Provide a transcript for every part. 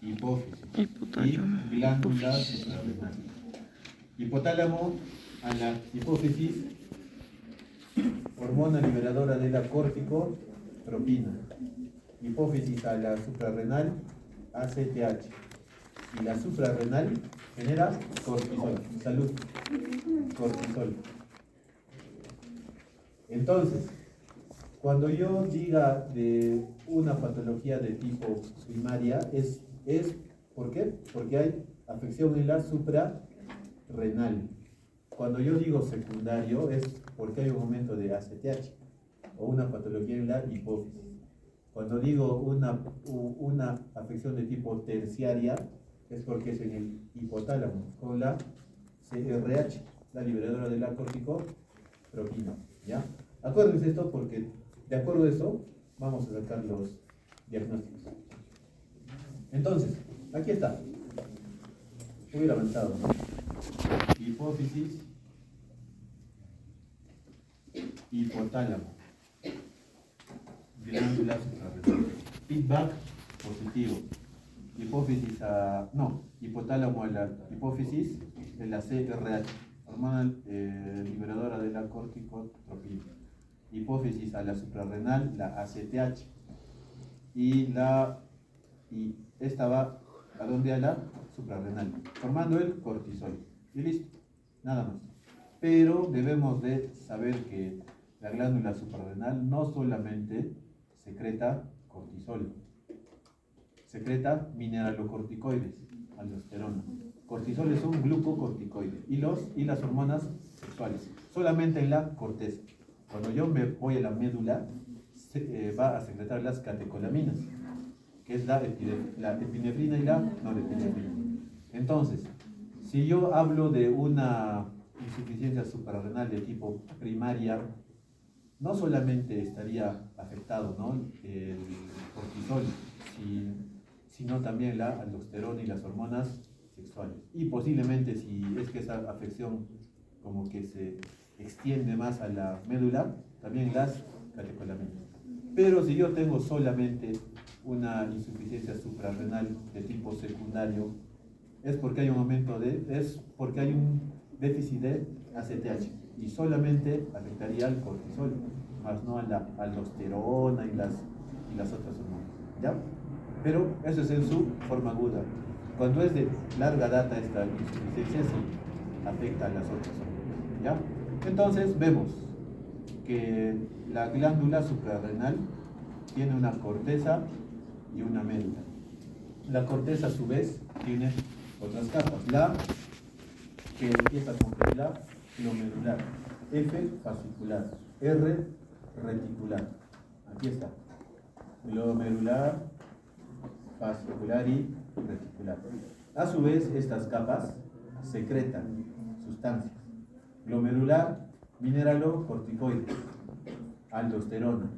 hipófisis y Hipotálamo. glándula Hipófisis. suprarrenal. Hipotálamo a la hipófisis, hormona liberadora de la corticotropina. Hipófisis a la suprarrenal, ACTH. Y la suprarrenal genera cortisol. Salud. Cortisol. Entonces, cuando yo diga de una patología de tipo primaria, es ¿por qué? Porque hay afección en la suprarrenal. Cuando yo digo secundario, es porque hay un aumento de ACTH o una patología en la hipófisis. Cuando digo una afección de tipo terciaria, es porque es en el hipotálamo, con la CRH, la liberadora de la corticotropina. ¿Ya? Acuérdense esto porque de acuerdo a eso vamos a sacar los diagnósticos. Entonces, aquí está. Hubiera avanzado, ¿no? Hipófisis, hipotálamo, glándula suprarrenal. Feedback positivo. Hipófisis hipotálamo a la hipófisis en la CRH, hormona liberadora de la corticotropina. Hipófisis a la suprarrenal, la ACTH. Y esta va a donde a la suprarrenal, formando el cortisol. Y listo, nada más. Pero debemos de saber que la glándula suprarrenal no solamente secreta cortisol, secreta mineralocorticoides, aldosterona. Cortisol es un glucocorticoide y las hormonas sexuales, solamente en la corteza. Cuando yo me voy a la médula, va a secretar las catecolaminas, que es la epinefrina y la norepinefrina. Entonces, si yo hablo de una insuficiencia suprarrenal de tipo primaria, no solamente estaría afectado, ¿no?, el cortisol, sino también la aldosterona y las hormonas sexuales. Y posiblemente, si es que esa afección como que se extiende más a la médula, también las catecolaminas. Pero si yo tengo solamente una insuficiencia suprarrenal de tipo secundario, es porque hay un déficit de ACTH y solamente afectaría al cortisol, más no a la aldosterona y las otras hormonas, ¿ya? Pero eso es en su forma aguda. Cuando es de larga data esta insuficiencia, sí afecta a las otras hormonas, ¿ya? Entonces vemos que la glándula suprarrenal tiene una corteza y una médula. La corteza a su vez tiene otras capas, la que empieza con la glomerular, F fascicular, R reticular. Aquí está, glomerular, fascicular y reticular. A su vez, estas capas secretan sustancias. Glomerular, mineralocorticoides, aldosterona,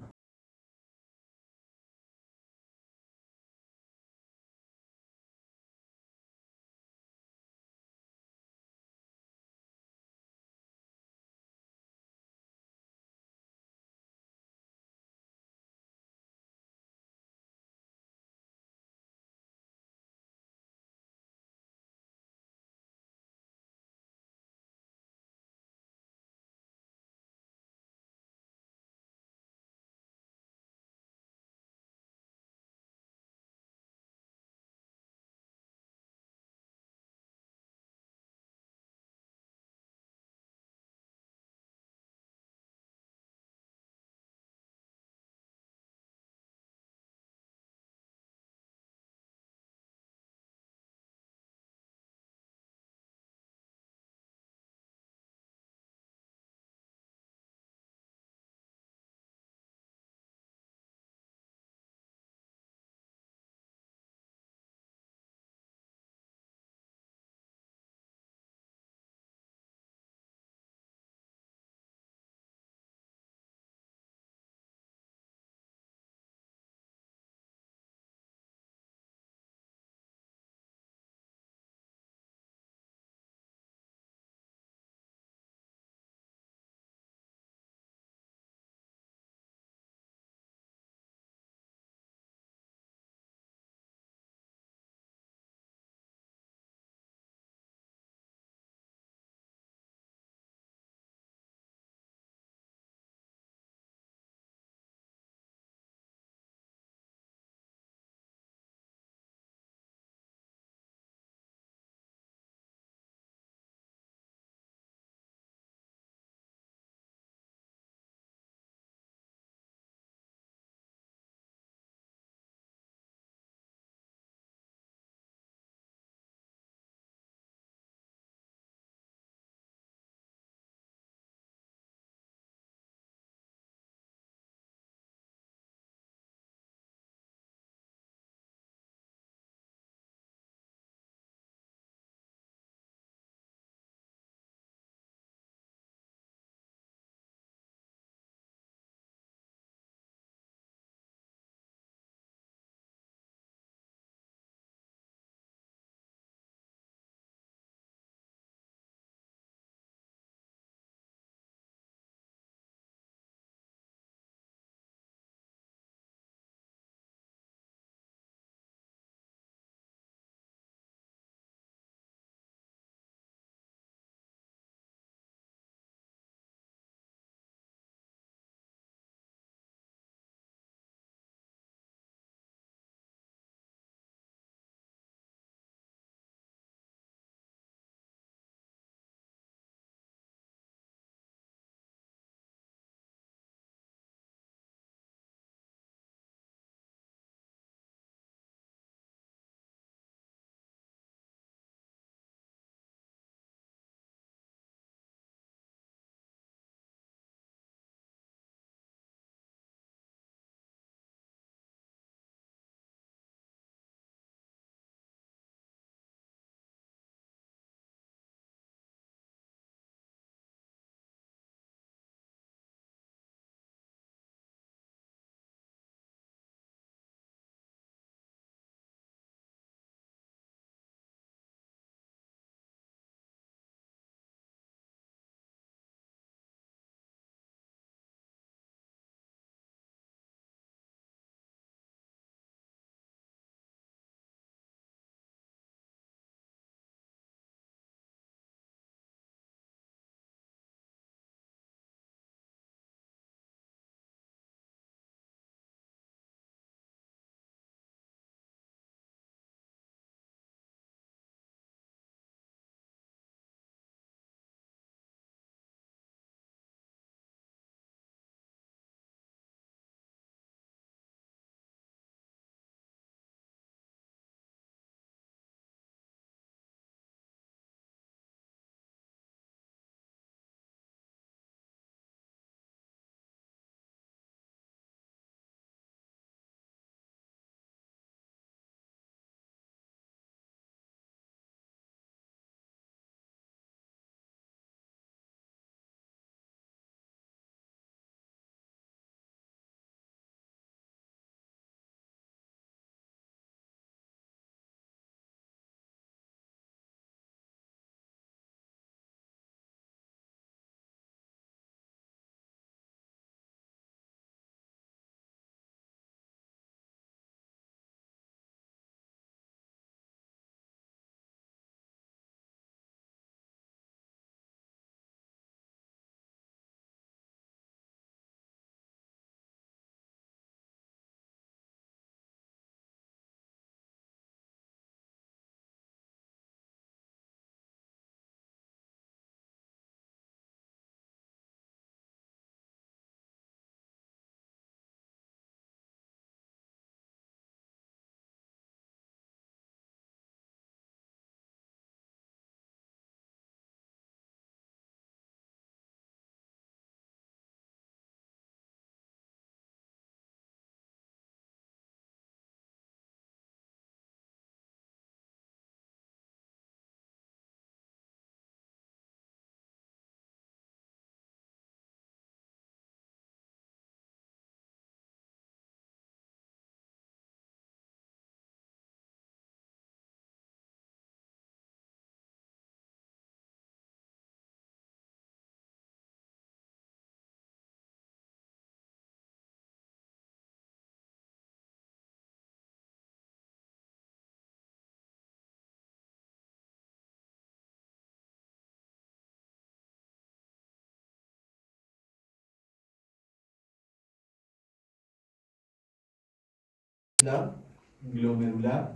la glomerular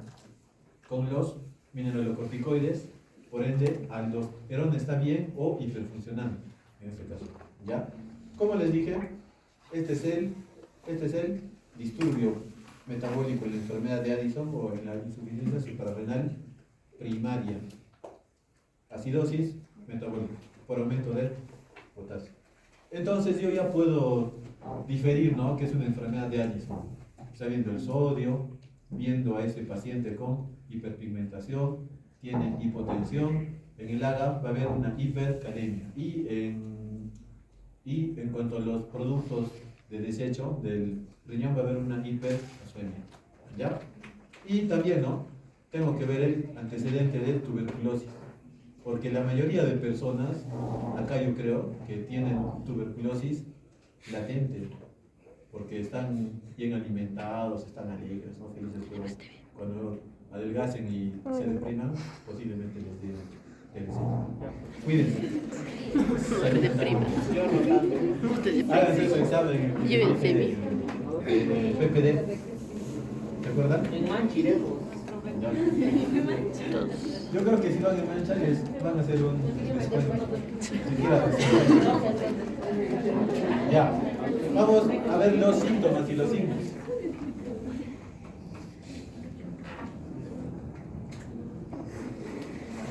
con los mineralocorticoides, por ende, aldosterona está bien o hiperfuncionando, en este caso, ¿ya? Como les dije, este es el disturbio metabólico en la enfermedad de Addison o en la insuficiencia suprarrenal primaria. Acidosis metabólica por aumento del potasio. Entonces yo ya puedo diferir, ¿no?, que es una enfermedad de Addison. Está viendo el sodio, viendo a ese paciente con hiperpigmentación, tiene hipotensión, en el AGA va a haber una hipercalemia. Y en cuanto a los productos de desecho del riñón va a haber una hipercalcemia, ¿ya? Y también, ¿no?, tengo que ver el antecedente de tuberculosis, porque la mayoría de personas, acá yo creo, que tienen tuberculosis latente, porque están bien alimentados, están alegres, ¿no?, felices, pero cuando adelgacen y se depriman, posiblemente les dé TBC. Cuídense. Se deprima. Háganse su examen. Llévense mi. PPD. ¿Se acuerdan? Todos. Yo creo que si van en mancha les van a hacer un descuento. Siquiera. Ya. Vamos a ver los síntomas y los signos.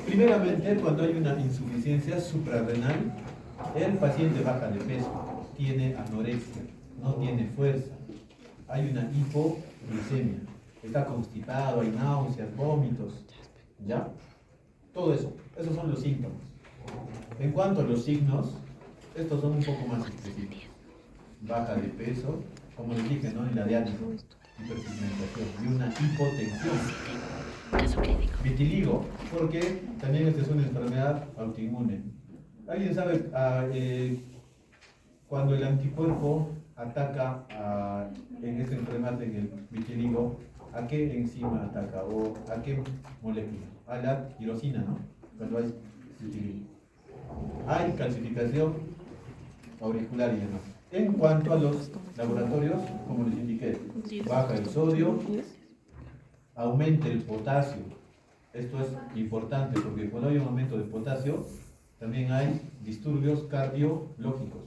Primeramente, cuando hay una insuficiencia suprarrenal, el paciente baja de peso, tiene anorexia, no tiene fuerza, hay una hipoglucemia, está constipado, hay náuseas, vómitos, ¿ya? Todo eso, esos son los síntomas. En cuanto a los signos, estos son un poco más específicos. Baja de peso, como les dije, ¿no?, en la de Addison, hiperpigmentación y una hipotensión. Caso clínico. Vitiligo, porque también esta es una enfermedad autoinmune. ¿Alguien sabe cuando el anticuerpo ataca en esta enfermedad, en el vitiligo, a qué enzima ataca o a qué molécula? A la tirosina, ¿no? Cuando hay vitiligo. Hay calcificación auricular y demás. En cuanto a los laboratorios, como les indiqué, baja el sodio, aumenta el potasio. Esto es importante porque cuando hay un aumento de potasio, también hay disturbios cardiológicos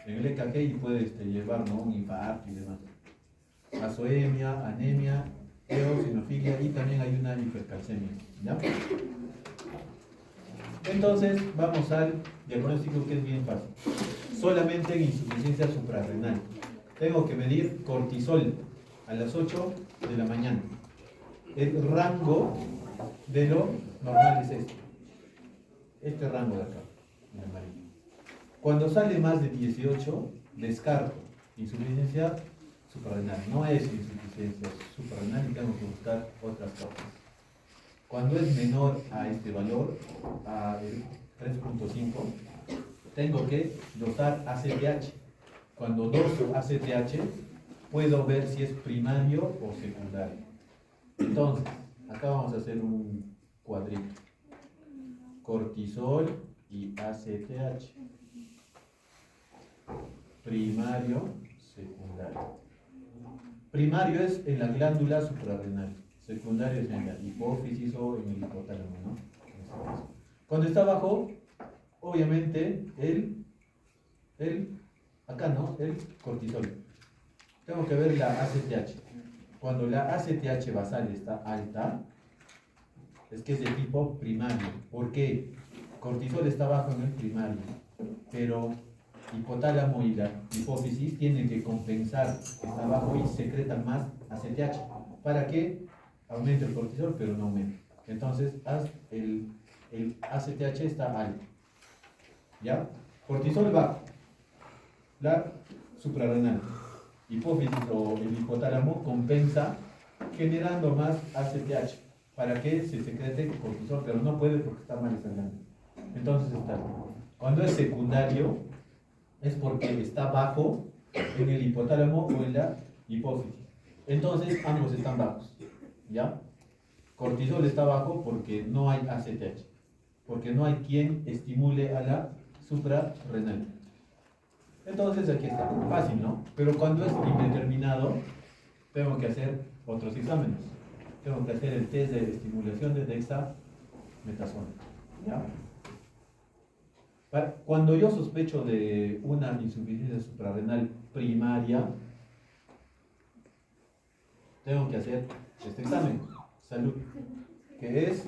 en el EKG y puede llevar, ¿no?, un infarto y demás. Azoemia, anemia, eosinofilia y también hay una hipercalcemia, ¿ya? Entonces vamos al diagnóstico, que es bien fácil. Solamente en insuficiencia suprarrenal. Tengo que medir cortisol a las 8 de la mañana. El rango de lo normal es este rango de acá, en amarillo. Cuando sale más de 18, descarto. Insuficiencia suprarrenal. No es insuficiencia suprarrenal y tengo que buscar otras causas. Cuando es menor a este valor, a 3.5, tengo que dosar ACTH. Cuando doso ACTH, puedo ver si es primario o secundario. Entonces, acá vamos a hacer un cuadrito. Cortisol y ACTH. Primario, secundario. Primario es en la glándula suprarrenal. Secundario es en la hipófisis o en el hipotálamo, ¿no? Cuando está bajo, obviamente, acá, ¿no?, el cortisol. Tengo que ver la ACTH. Cuando la ACTH basal está alta, es que es de tipo primario. ¿Por qué? Cortisol está bajo en el primario, pero hipotálamo y la hipófisis tienen que compensar, está bajo y secretan más ACTH para que aumente el cortisol, pero no aumente. Entonces, el ACTH está alto, ¿ya? Cortisol bajo, la suprarrenal, hipófisis o el hipotálamo compensa generando más ACTH para que se secrete cortisol, pero no puede porque está mal esa glándula. Entonces está. Cuando es secundario, es porque está bajo en el hipotálamo o en la hipófisis. Entonces ambos están bajos, ¿ya? Cortisol está bajo porque no hay ACTH, porque no hay quien estimule a la suprarrenal. Entonces aquí está, fácil, ¿no? Pero cuando es indeterminado, tengo que hacer otros exámenes. Tengo que hacer el test de estimulación de dexametasona. ¿Ya? Cuando yo sospecho de una insuficiencia suprarrenal primaria, tengo que hacer este examen, salud, que es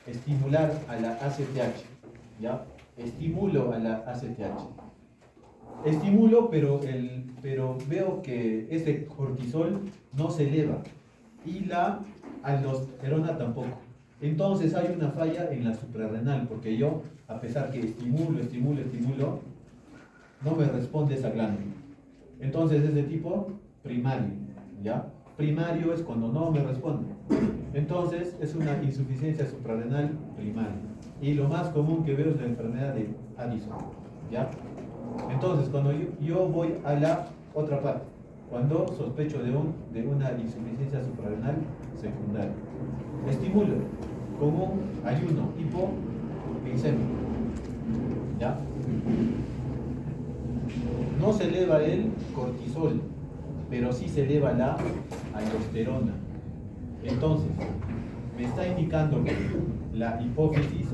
estimular a la ACTH, ¿ya? Estimulo a la ACTH. Estimulo, pero veo que ese cortisol no se eleva y la aldosterona tampoco. Entonces hay una falla en la suprarrenal, porque yo, a pesar que estimulo, no me responde esa glándula. Entonces es de tipo primario, ¿ya? Primario es cuando no me responde. Entonces es una insuficiencia suprarrenal primaria. Y lo más común que veo es la enfermedad de Addison, ¿ya? Entonces, cuando yo voy a la otra parte, cuando sospecho de una insuficiencia suprarrenal secundaria, estimulo con un ayuno hipoglicémico, ¿ya? No se eleva el cortisol, pero sí se eleva la aldosterona. Entonces, me está indicando que la hipófisis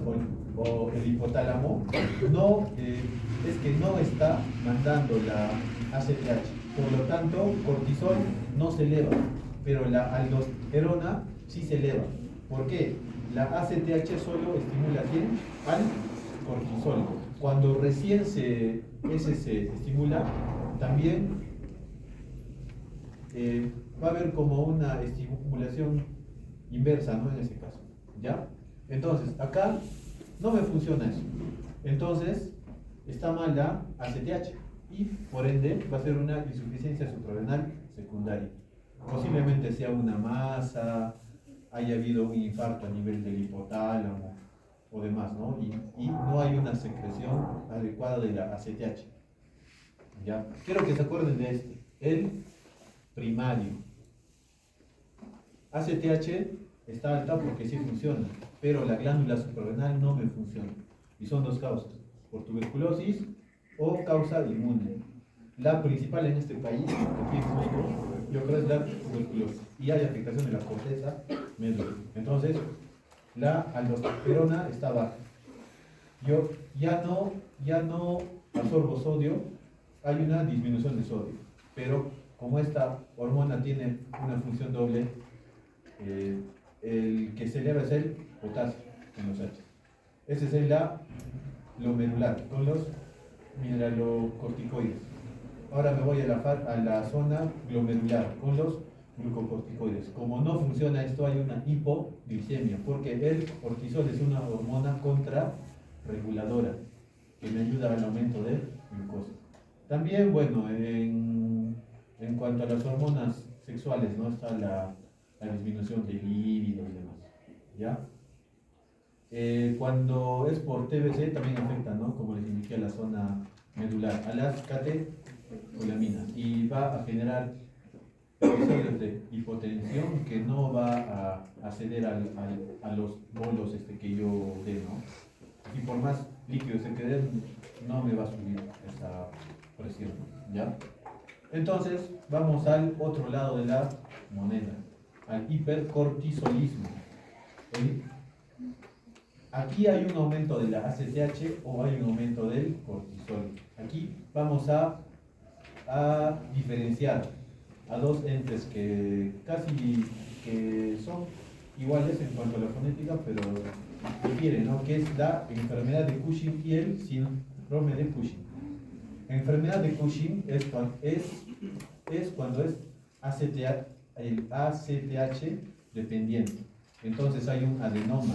o el hipotálamo es que no está mandando la ACTH. Por lo tanto, cortisol no se eleva, pero la aldosterona sí se eleva. ¿Por qué? La ACTH solo estimula ¿a quién? Al cortisol. Cuando recién se estimula, también va a haber como una estimulación inversa, ¿no? En ese caso, ¿ya? Entonces, acá no me funciona eso. Entonces, está mal la ACTH y, por ende, va a ser una insuficiencia suprarrenal secundaria. Posiblemente sea una masa, haya habido un infarto a nivel del hipotálamo o demás, ¿no? Y no hay una secreción adecuada de la ACTH. ¿Ya? Quiero que se acuerden de este, el primario. ACTH está alta porque sí funciona, pero la glándula suprarrenal no me funciona. Y son dos causas, por tuberculosis o causa inmune. La principal en este país, aquí en México, yo creo es la tuberculosis. Y hay afectación de la corteza medular. Entonces, la aldosterona está baja. Yo ya no absorbo sodio, hay una disminución de sodio. Pero como esta hormona tiene una función doble, el que se eleva es el potasio en los H. Ese es lo medular, con los mineralocorticoides. Ahora me voy a la zona glomerular, con los glucocorticoides. Como no funciona esto, hay una hipoglicemia, porque el cortisol es una hormona contrarreguladora que me ayuda al aumento de glucosa. También, bueno, en cuanto a las hormonas sexuales, ¿no? Está la disminución del líbido y demás, ¿ya? Cuando es por TBC también afecta, ¿no? Como les indiqué, a la zona medular, a las catecolaminas, y va a generar episodios de hipotensión que no va a ceder a los bolos que yo dé, ¿no? Y por más líquido se quede, no me va a subir esa presión, ¿ya? Entonces, vamos al otro lado de la moneda, al hipercortisolismo. Aquí hay un aumento de la ACTH o hay un aumento del cortisol. Aquí vamos a diferenciar a dos entes que casi que son iguales en cuanto a la fonética, pero difieren, ¿no? Que es la enfermedad de Cushing y el síndrome de Cushing. Enfermedad de Cushing es cuando es el ACTH dependiente. Entonces hay un adenoma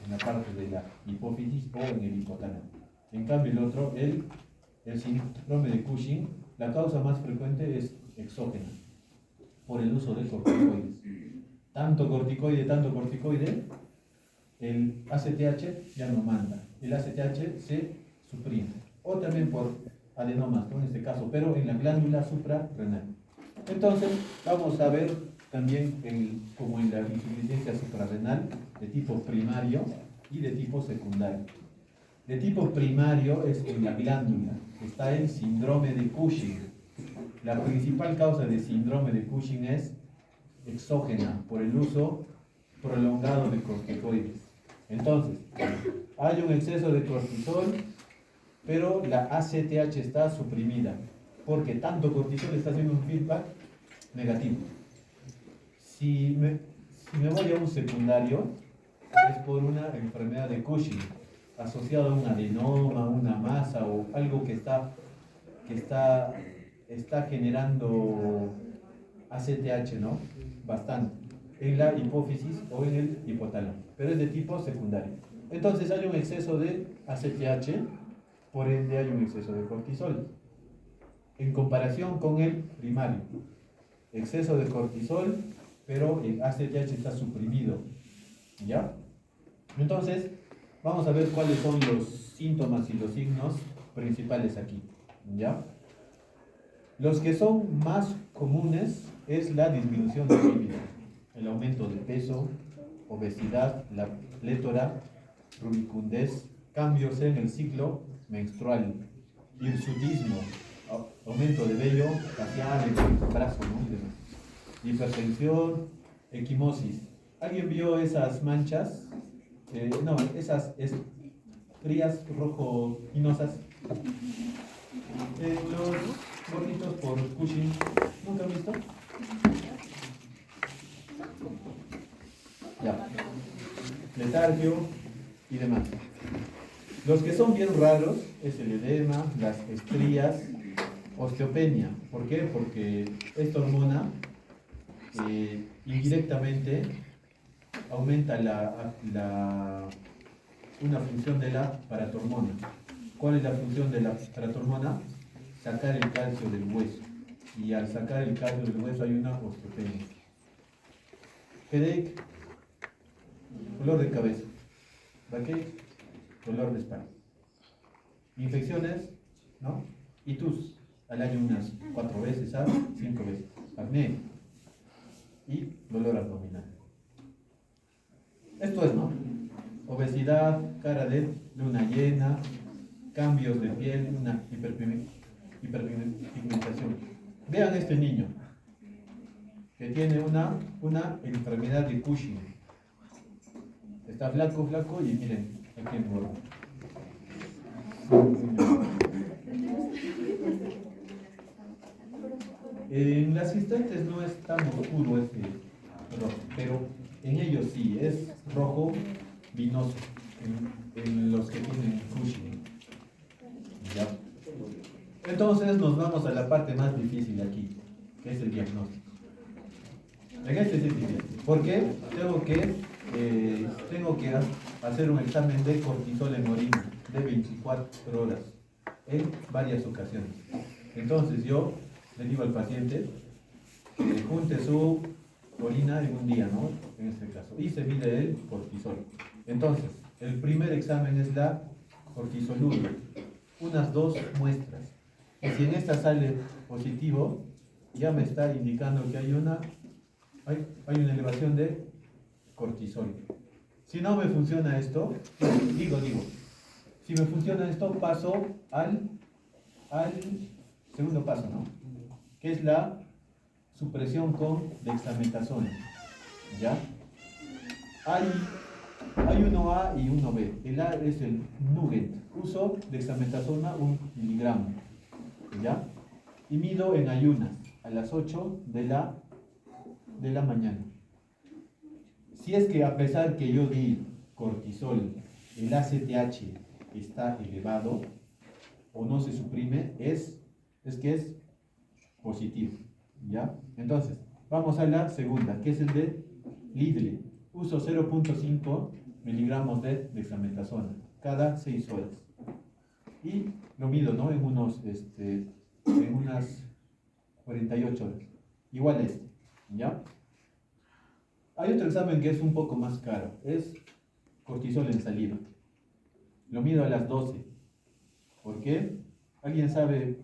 en la parte de la hipófisis o en el hipotálamo. En cambio el otro, el síndrome de Cushing, la causa más frecuente es exógena, por el uso de corticoides. Tanto corticoide, el ACTH ya no manda. El ACTH se suprime. O también por adenomas, ¿no? En este caso, pero en la glándula suprarrenal. Entonces, vamos a ver también como en la insuficiencia suprarrenal de tipo primario y de tipo secundario. De tipo primario es en la glándula, está el síndrome de Cushing. la principal causa de síndrome de Cushing es exógena por el uso prolongado de corticoides. Entonces, hay un exceso de cortisol, pero la ACTH está suprimida, porque tanto cortisol está haciendo un feedback negativo. Si me voy a un secundario, es por una enfermedad de Cushing, asociado a un adenoma, una masa o algo que está generando ACTH, ¿no? Bastante, en la hipófisis o en el hipotálamo, pero es de tipo secundario. Entonces hay un exceso de ACTH, por ende hay un exceso de cortisol. En comparación con el primario, exceso de cortisol, pero el ACTH está suprimido, ¿ya? Entonces, vamos a ver cuáles son los síntomas y los signos principales aquí, ¿ya? Los que son más comunes es la disminución de líbido, el aumento de peso, obesidad, la plétora, rubicundez, cambios en el ciclo menstrual, hirsutismo, aumento de vello facial, en el brazo, ¿no? Hipertensión, equimosis. ¿Alguien vio esas manchas? No, esas estrías rojo-pinosas. Los gorditos por Cushing, ¿nunca han visto? Ya. Letargio y demás. Los que son bien raros es el edema, las estrías, osteopenia. ¿Por qué? Porque esta hormona indirectamente aumenta una función de la paratormona. ¿Cuál es la función de la paratormona? Sacar el calcio del hueso. Y al sacar el calcio del hueso hay una osteopenia. Headache, dolor de cabeza. Backache, dolor de espalda. Infecciones, ¿no? Y tus al año unas 4 veces, ¿sabes? 5 veces. Acné y dolor abdominal. Esto es, ¿no? Obesidad, cara de luna llena, cambios de piel, una hiperpigmentación. Vean este niño que tiene una enfermedad de Cushing. Está flaco y miren, aquí engorda. En las gestantes no es tan oscuro este rojo, pero en ellos sí, es rojo vinoso, en los que tienen Cushing. ¿Ya? Entonces nos vamos a la parte más difícil aquí, que es el diagnóstico. En este es difícil. ¿Por qué? Tengo que hacer un examen de cortisol en orina de 24 horas en varias ocasiones. Entonces yo le digo al paciente que junte su orina en un día, ¿no? En este caso, y se mide el cortisol. Entonces, el primer examen es la cortisolúrica, unas 2 muestras. Y si en esta sale positivo, ya me está indicando que hay una elevación de cortisol. Si no me funciona esto, si me funciona esto, paso al segundo paso, ¿no? Que es la supresión con dexametasona. ¿Ya? Hay 1A y 1B. El A es el Nugent. Uso dexametasona 1 miligramo. ¿Ya? Y mido en ayunas a las 8 de la mañana. Si es que a pesar que yo di cortisol, el ACTH está elevado o no se suprime, es que es positivo. ¿Ya? Entonces, vamos a la segunda, que es el de Lidl. Uso 0.5 miligramos de dexametasona cada 6 horas. Y lo mido, ¿no? En unas 48 horas. Igual a este. ¿Ya? Hay otro examen que es un poco más caro. Es cortisol en saliva. Lo mido a las 12. ¿Por qué? ¿Alguien sabe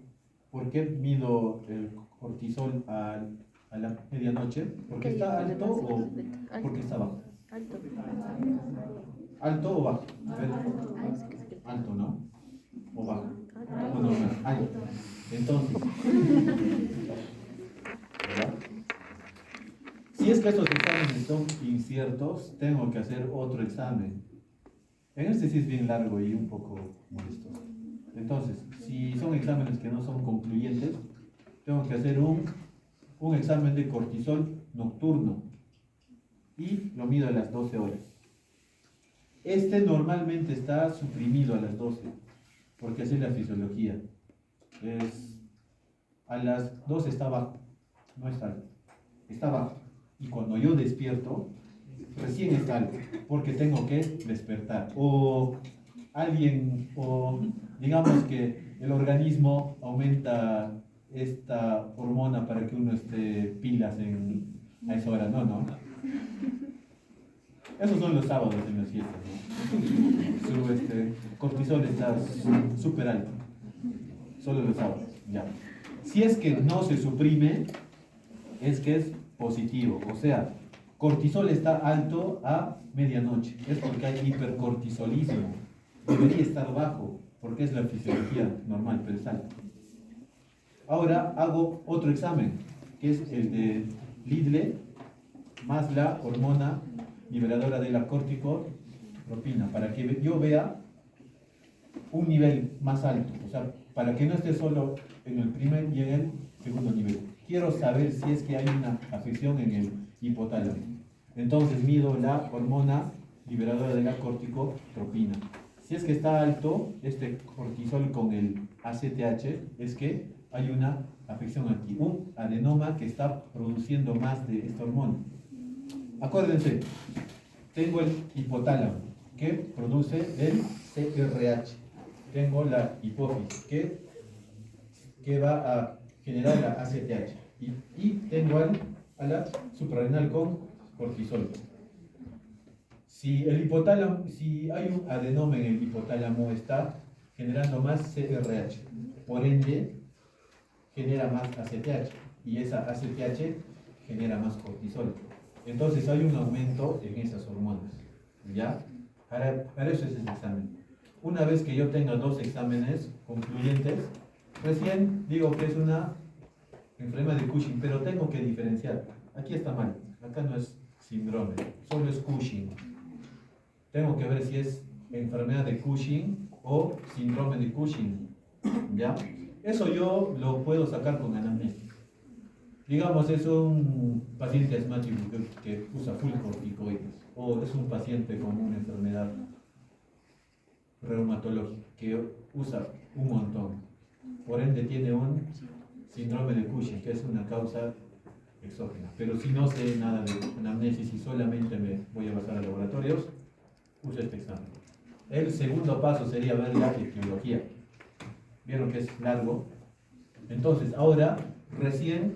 por qué mido el cortisol a la medianoche? ¿Porque está alto o porque está bajo? Alto. ¿Alto o bajo? A ver. Alto, ¿no? ¿O bajo? o normal, alto. Entonces, ¿verdad? Si es que estos exámenes son inciertos, tengo que hacer otro examen. En este sí es bien largo y un poco molesto. Entonces, si son exámenes que no son concluyentes, tengo que hacer un examen de cortisol nocturno y lo mido a las 12 horas. Este normalmente está suprimido a las 12, porque así es la fisiología. A las 12 está bajo, no está alto, está bajo. Y cuando yo despierto, recién está alto, porque tengo que despertar. O digamos que el organismo aumenta esta hormona para que uno esté pilas a esa hora. No. Esos son los sábados en las fiestas, ¿no? Su cortisol está súper alto. Solo los sábados, ya. Si es que no se suprime, es que es positivo. O sea, cortisol está alto a medianoche. Es porque hay hipercortisolismo. Debería estar bajo, porque es la fisiología normal, pero es alto. Ahora hago otro examen, que es el de Lidle más la hormona liberadora de la corticotropina, para que yo vea un nivel más alto, o sea, para que no esté solo en el primer y en el segundo nivel. Quiero saber si es que hay una afección en el hipotálamo. Entonces mido la hormona liberadora de la corticotropina. Si es que está alto este cortisol con el ACTH, es que hay una afección aquí, un adenoma que está produciendo más de esta hormona. Acuérdense, tengo el hipotálamo que produce el CRH. Tengo la hipófisis que va a generar la ACTH. Y tengo a la suprarrenal con cortisol. Si hay un adenoma en el hipotálamo, está generando más CRH. Por ende, genera más ACTH. Y esa ACTH genera más cortisol. Entonces hay un aumento en esas hormonas. ¿Ya? Para eso es el examen. Una vez que yo tenga dos exámenes concluyentes, recién digo que es una enfermedad de Cushing, pero tengo que diferenciar. Aquí está mal, acá no es síndrome, solo es Cushing. Tengo que ver si es enfermedad de Cushing o síndrome de Cushing. ¿Ya? Eso yo lo puedo sacar con anamnesis. Digamos, es un paciente asmático que usa full corticoides, o es un paciente con una enfermedad reumatológica que usa un montón. Por ende tiene un síndrome de Cushing, que es una causa exógena. Pero si no sé nada de anamnesis y solamente me voy a basar a laboratorios, uso este examen. El segundo paso sería ver la etiología. Vieron que es largo. Entonces, ahora recién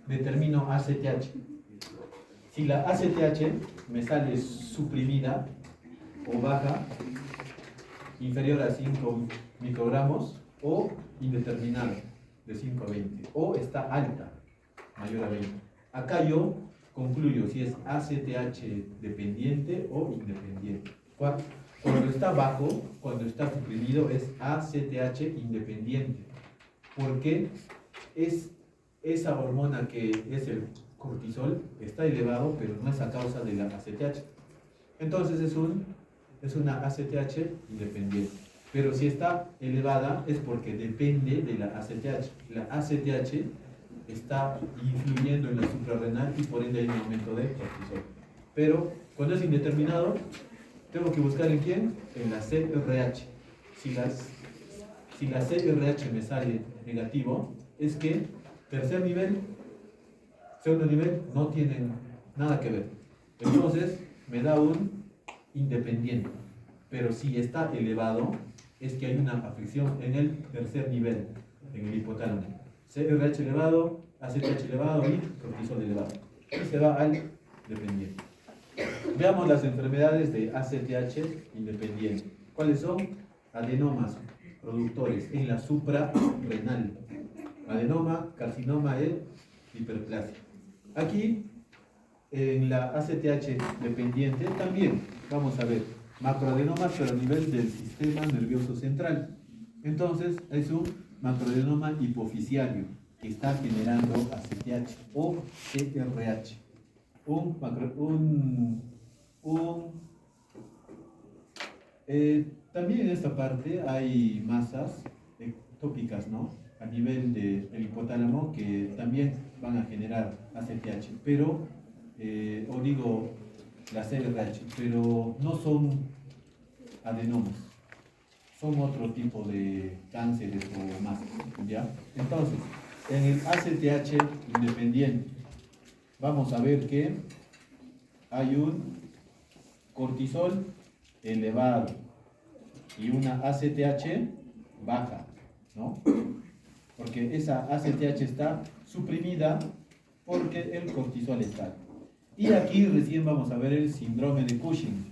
determino ACTH. Si la ACTH me sale suprimida o baja, inferior a 5 microgramos, o indeterminada, de 5 a 20, o está alta, mayor a 20. Acá yo concluyo si es ACTH dependiente o independiente. Cuando está bajo, cuando está suprimido, es ACTH independiente, porque es esa hormona que es el cortisol está elevado, pero no es a causa de la ACTH. Entonces es una ACTH independiente. Pero si está elevada es porque depende de la ACTH. La ACTH está influyendo en la suprarrenal y por ende hay un aumento de cortisol. Pero cuando es indeterminado, tengo que buscar en quién, en la CRH. Si la CRH me sale negativo, es que tercer nivel, segundo nivel no tienen nada que ver. Entonces me da un independiente. Pero si está elevado, es que hay una afección en el tercer nivel, en el hipotálamo. CRH elevado, ACTH elevado y cortisol elevado. Y se va al dependiente. Veamos las enfermedades de ACTH independiente. ¿Cuáles son? Adenomas productores en la suprarrenal. Adenoma, carcinoma e hiperplasia. Aquí, en la ACTH dependiente, también vamos a ver macroadenomas, pero a nivel del sistema nervioso central. Entonces, es un macroadenoma hipofisiario que está generando ACTH o CRH. También en esta parte hay masas ectópicas, ¿no? A nivel del hipotálamo que también van a generar ACTH, pero, o digo, la CRH, pero no son adenomas, son otro tipo de cánceres o masas, ¿ya? Entonces, en el ACTH independiente, vamos a ver que hay un cortisol elevado y una ACTH baja, ¿no? Porque esa ACTH está suprimida porque el cortisol está alto. Y aquí recién vamos a ver el síndrome de Cushing,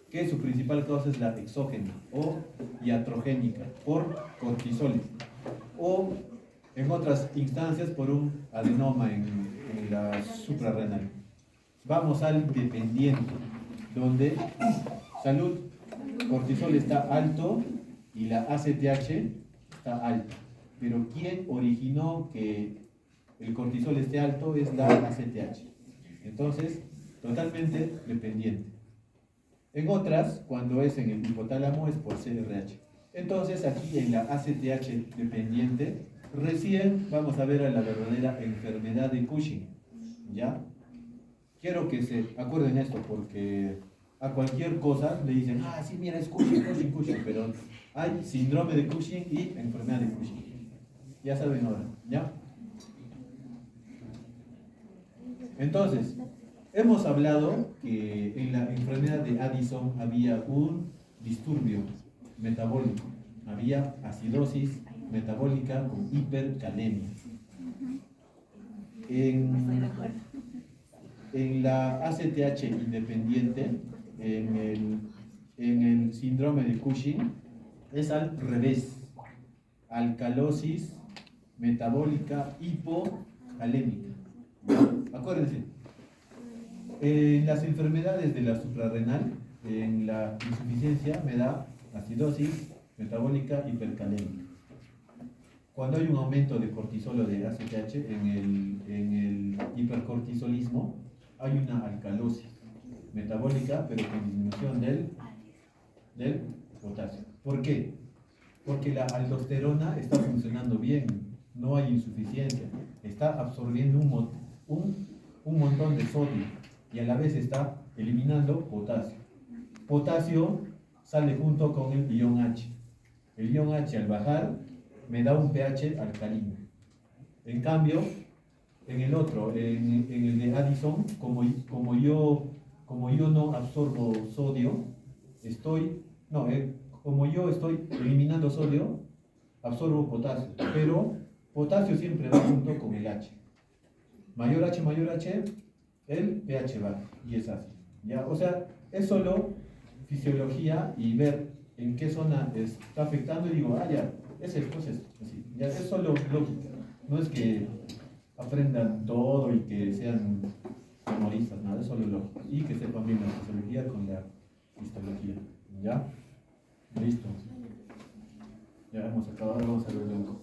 que su principal causa es la exógena o iatrogénica por cortisoles, o en otras instancias por un adenoma en la suprarrenal. Vamos al dependiente, donde salud, cortisol está alto y la ACTH está alta. Pero quien originó que el cortisol esté alto es la ACTH. Entonces, totalmente dependiente. En otras, cuando es en el hipotálamo, es por CRH. Entonces, aquí en la ACTH dependiente, recién vamos a ver a la verdadera enfermedad de Cushing. ¿Ya? Quiero que se acuerden esto, porque a cualquier cosa le dicen, ah, sí, mira, es Cushing, Cushing, Cushing, pero hay síndrome de Cushing y enfermedad de Cushing. Ya saben ahora, ¿ya? Entonces, hemos hablado que en la enfermedad de Addison había un disturbio metabólico, había acidosis metabólica con hipercalemia. En la ACTH independiente, en el síndrome de Cushing, es al revés, alcalosis metabólica hipocalémica. Acuérdense, en las enfermedades de la suprarrenal, en la insuficiencia me da acidosis metabólica hipercalémica. Cuando hay un aumento de cortisol o de ACTH en el hipercortisolismo, hay una alcalosis metabólica, pero con disminución del potasio. ¿Por qué? Porque la aldosterona está funcionando bien, no hay insuficiencia, está absorbiendo un montón de sodio y a la vez está eliminando potasio. Potasio sale junto con el ion H. El ion H al bajar me da un pH alcalino. En cambio, en el otro, en el de Addison, como yo no absorbo sodio, como yo estoy eliminando sodio, absorbo potasio, pero potasio siempre va junto con el H. Mayor H, el pH baja y es así. ¿Ya? O sea, es solo fisiología y ver en qué zona está afectando y digo, ya, es esto, así. Ya, es solo lógica. No es que aprendan todo y que sean memoristas, nada, es solo lógica. Y que sepan bien la fisiología con la histología. ¿Ya? Listo. Ya hemos acabado, vamos a ver luego.